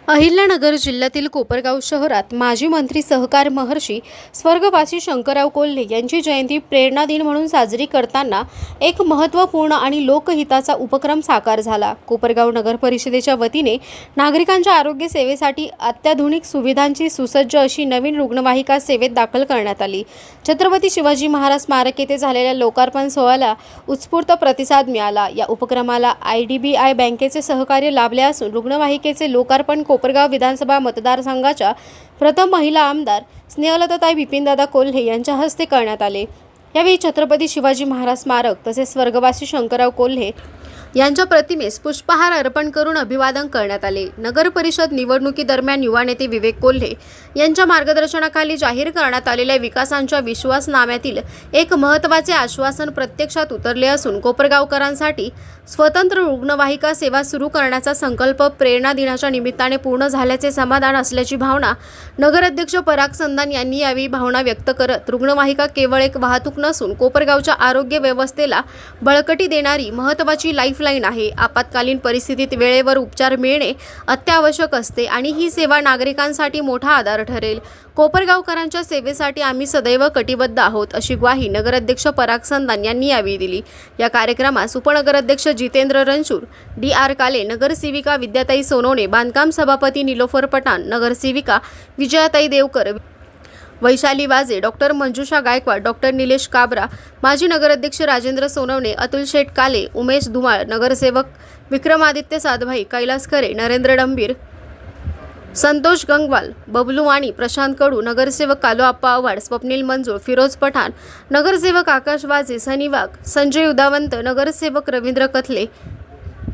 अहिल्यानगर जिल्ह्यातील कोपरगाव शहरात माजी मंत्री सहकार महर्षी स्वर्गवासी शंकरराव कोल्हे यांची जयंती प्रेरणा दिन म्हणून साजरी करताना एक महत्त्वपूर्ण आणि लोकहिताचा उपक्रम साकार झाला। कोपरगाव नगर परिषदेच्या वतीने नागरिकांच्या आरोग्य सेवेसाठी अत्याधुनिक सुविधांची सुसज्ज अशी नवीन रुग्णवाहिका सेवेत दाखल करण्यात आली। छत्रपती शिवाजी महाराज स्मारक येथे झालेल्या लोकार्पण सोहळ्याला उत्स्फूर्त प्रतिसाद मिळाला। या उपक्रमाला IDBI बँकेचे सहकार्य लाभले असून रुग्णवाहिकेचे लोकार्पण कोपरगाव विधानसभा मतदारसंघाच्या प्रथम महिला आमदार स्नेहलताताई बिपिनदादा कोल्हे यांच्या हस्ते करण्यात आले। यावेळी छत्रपती शिवाजी महाराज स्मारक तसेच स्वर्गवासी शंकरराव कोल्हे यांच्या प्रतिमेस पुष्पहार अर्पण करून अभिवादन करण्यात आले। नगर परिषद निवडणुकीदरम्यान युवा नेते विवेक कोल्हे यांच्या मार्गदर्शनाखाली जाहीर करण्यात आलेल्या विकासांच्या विश्वासनाम्यातील एक महत्त्वाचे आश्वासन प्रत्यक्षात उतरले असून कोपरगावकरांसाठी स्वतंत्र रुग्णवाहिका सेवा सुरू करण्याचा संकल्प प्रेरणा दिनाच्या निमित्ताने पूर्ण झाल्याचे समाधान असल्याची भावना नगराध्यक्ष पराग संधान यांनी यावेळी भावना व्यक्त करत रुग्णवाहिका केवळ एक वाहतूक नसून कोपरगावच्या आरोग्य व्यवस्थेला बळकटी देणारी महत्त्वाची लाईफलाईन आहे। आपत्कालीन परिस्थितीत वेळेवर उपचार मिळणे अत्यावश्यक असते आणि ही सेवा नागरिकांसाठी मोठा आधार ठरेल। कोपरगावकरांच्या सेवेसाठी आम्ही सदैव कटिबद्ध आहोत अशी ग्वाही नगराध्यक्ष पराग संधान यांनी यावेळी दिली। या कार्यक्रमास उपनगराध्यक्ष जितेंद्र रणशूर, DR काले, नगरसेविका विद्याताई सोनवणे, बांधकाम सभापती निलोफर पठाण, नगरसेविका विजयाताई देवकर, वैशाली वाजे, डॉक्टर मंजुषा गायकवाड, डॉक्टर निलेश काबरा, माजी नगराध्यक्ष राजेंद्र सोनवणे, अतुल शेठ काले, उमेश धुमाळ, नगरसेवक विक्रमादित्य साधभाई, कैलास खरे, नरेंद्र डंबीर, संतोष गंगवाल, बबलू वाणी, प्रशांत कडू, नगरसेवक कालोआप्पा आव्हाड, स्वप्नील मंजूळ, फिरोज पठाण, नगरसेवक आकाश वाजे, सनी वाघ, संजय उदावंत, नगरसेवक रवींद्र कथले,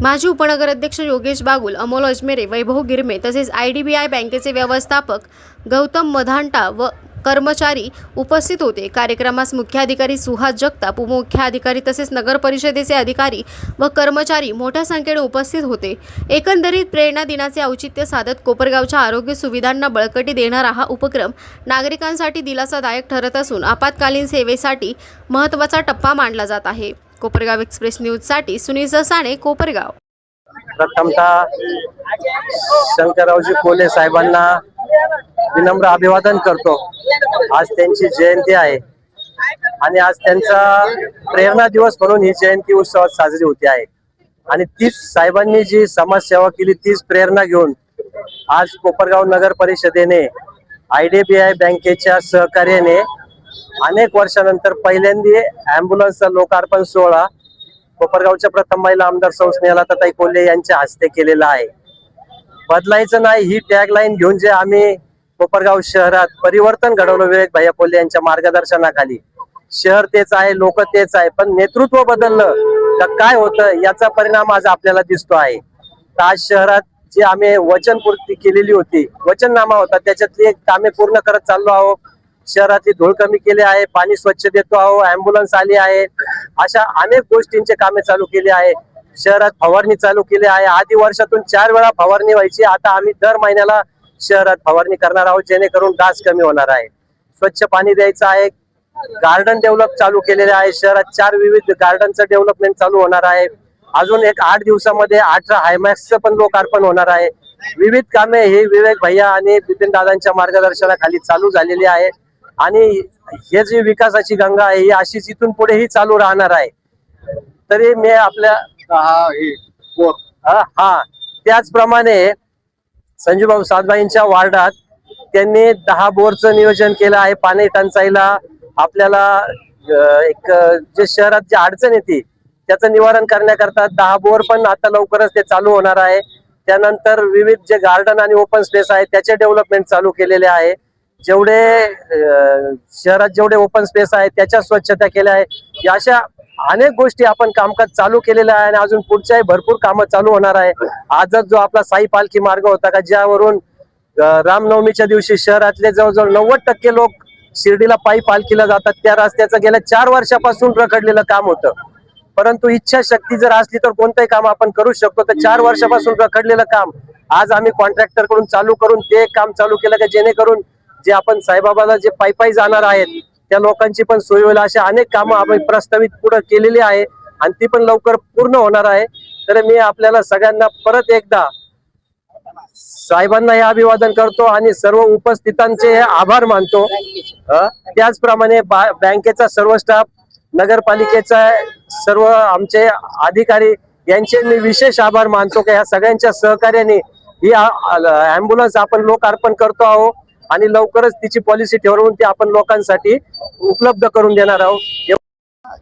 माजी उपनगराध्यक्ष योगेश बागुल, अमोल अजमेरे, वैभव गिरमे तसेच IDBI बँकेचे व्यवस्थापक गौतम मधांटा व कर्मचारी उपस्थित होते। कार्यक्रमास मुख्याधिकारी सुहास जगताप, उपमुख्याधिकारी तसेच नगर परिषदेचे अधिकारी व कर्मचारी मोठ्या संख्येने उपस्थित होते। एकंदरीत प्रेरणा दिनाचे औचित्य साधत कोपरगावच्या आरोग्य सुविधांना बळकटी देणारा हा उपक्रम नागरिकांसाठी दिलासादायक ठरत असून आपत्कालीन सेवेसाठी महत्त्वाचा टप्पा मानला जात आहे। कोपरगाव एक्सप्रेस न्यूजसाठी सुनील ससाणे, कोपरगाव। प्रथमतः शंकररावजी कोल्हे साहेबांना विनम्र अभिवादन करतो। आज त्यांची जयंती आहे आणि आज त्यांचा प्रेरणा दिवस म्हणून ही जयंती उत्सवात साजरी होते आहे आणि तीच साहेबांनी जी समाजसेवा केली तीच प्रेरणा घेऊन आज कोपरगाव नगर परिषदेने IDBI बँकेच्या सहकार्याने अनेक वर्षानंतर पहिल्यांदा ॲम्ब्युलन्सचा लोकार्पण सोहळा कोपरगावच्या प्रथम महिला आमदार सौ स्नेहलताताई कोल्हे यांच्या हस्ते केलेला आहे। बदलायचं नाही ही टॅगलाईन घेऊन जे आम्ही कोपरगाव शहरात परिवर्तन घडवलं विवेक भैया कोल्हे यांच्या मार्गदर्शनाखाली। शहर तेच आहे, लोक तेच आहे, पण नेतृत्व बदललं तर काय होतं याचा परिणाम आज आपल्याला दिसतो आहे। तर आज शहरात जी आम्ही वचनपूर्ती केलेली होती, वचननामा होता, त्याच्यातली एक कामे पूर्ण करत चाललो आहोत। शहरातली धूळ कमी केली आहे, पाणी स्वच्छ देतो आहोत, ॲम्ब्युलन्स आली आहे, अशा अनेक गोष्टींचे कामे चालू केली आहे। शहरात फवारणी चालू केली आहे। आधी वर्षातून 4 वेळा फवारणी व्हायची, आता आम्ही दर महिन्याला शहरात फवारणी करणार आहोत जेणेकरून डास कमी होणार आहे। स्वच्छ पाणी द्यायचं आहे। गार्डन डेव्हलप चालू केलेले आहे। शहरात 4 विविध गार्डनचं डेव्हलपमेंट चालू होणार आहे। अजून एक 8 दिवसामध्ये 18 हायमॅक्सचं पण लोकार्पण होणार आहे। विविध कामे ही विवेक भैया आणि बिपिन दादांच्या मार्गदर्शनाखाली चालू झालेली आहे आणि हे जी विकासाची गंगा आहे ही अशीच इथून पुढेही चालू राहणार आहे। तरी मी आपल्या त्याचप्रमाणे संजूभाऊ साधभाईंच्या वार्डात त्यांनी 10 बोरचं नियोजन केलं आहे। पाणी टंचाईला आपल्याला एक जे शहरात जी अडचण येते त्याचं निवारण करण्याकरता 10 बोर पण आता लवकरच ते चालू होणार आहे। त्यानंतर विविध जे गार्डन आणि ओपन स्पेस आहे त्याचे डेव्हलपमेंट चालू केलेले आहे। जेवढे शहरात जेवढे ओपन स्पेस आहे त्याच्या स्वच्छता केल्या आहे। अशा अनेक गोष्टी आपण कामकाज चालू केलेलं आहे आणि अजून पुढच्याही भरपूर कामं चालू होणार आहे। आजच जो आपला साई पालखी मार्ग होता का ज्यावरून रामनवमीच्या दिवशी शहरातले जवळजवळ 90% लोक शिर्डीला पायी पालखीला जातात, त्या रस्त्याचं गेल्या 4 वर्षापासून रखडलेलं काम होतं, परंतु इच्छाशक्ती जर असली तर कोणतंही काम आपण करू शकतो। तर 4 वर्षापासून रखडलेलं काम आज आम्ही कॉन्ट्रॅक्टर कडून चालू करून ते काम चालू केलं का जेणेकरून जे आपण साईबाबाला जे पायी जाणार आहेत त्या लोकांची पण सोय होईल। अशा अनेक कामं आम्ही प्रस्तावित पुढे केलेली आहे आणि ती पण लवकर पूर्ण होणार आहे। तर मी आपल्याला सगळ्यांना परत एकदा साहेबांना हे अभिवादन करतो आणि सर्व उपस्थितांचे आभार मानतो. त्याचप्रमाणे बँकेचा सर्व स्टाफ, नगरपालिकेचा सर्व आमचे अधिकारी यांचे मी विशेष आभार मानतो की ह्या सगळ्यांच्या सहकार्याने ही ॲम्ब्युलन्स आपण लोकार्पण करतो आहोत आणि लवकरच तिची पॉलिसी ठरवून ती आपण लोकांसाठी उपलब्ध करून देणार आहोत.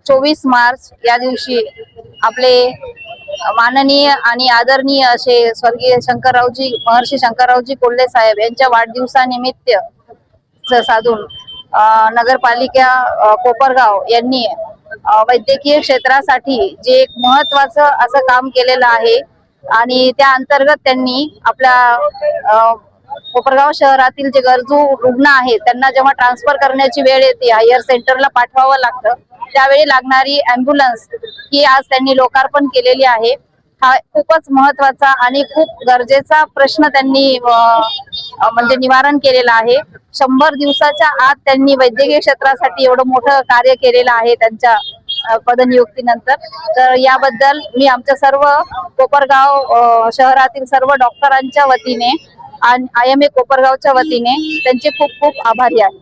24 मार्च या दिवशी आपले माननीय आणि आदरणीय असे स्वर्गीय महर्षी शंकररावजी कोल्हे साहेब यांच्या वाढदिवसानिमित्त साधून नगरपालिका कोपरगाव यांनी वैद्यकीय क्षेत्रासाठी जे एक महत्वाचं असं काम केलेलं आहे आणि त्या अंतर्गत त्यांनी आपल्या कोपरगाव शहरातील जे गरजू रुग्ण आहेत त्यांना जेव्हा ट्रान्सफर करण्याची वेळ येते, हायर सेंटरला पाठवावं लागतं, त्यावेळी लागणारी ॲम्ब्युलन्स ही आज त्यांनी लोकार्पण केलेली आहे. हा खूपच महत्वाचा आणि खूप गरजेचा प्रश्न त्यांनी म्हणजे निवारण केलेला आहे. 100 दिवसाच्या आत त्यांनी वैद्यकीय क्षेत्रासाठी एवढं मोठं कार्य केलेलं आहे त्यांच्या पदनियुक्तीनंतर. तर याबद्दल मी आमच्या सर्व कोपरगाव शहरातील सर्व डॉक्टरांच्या वतीने आणि IMA कोपरगावच्या वतीने त्यांचे खूप खूप आभारी आहे.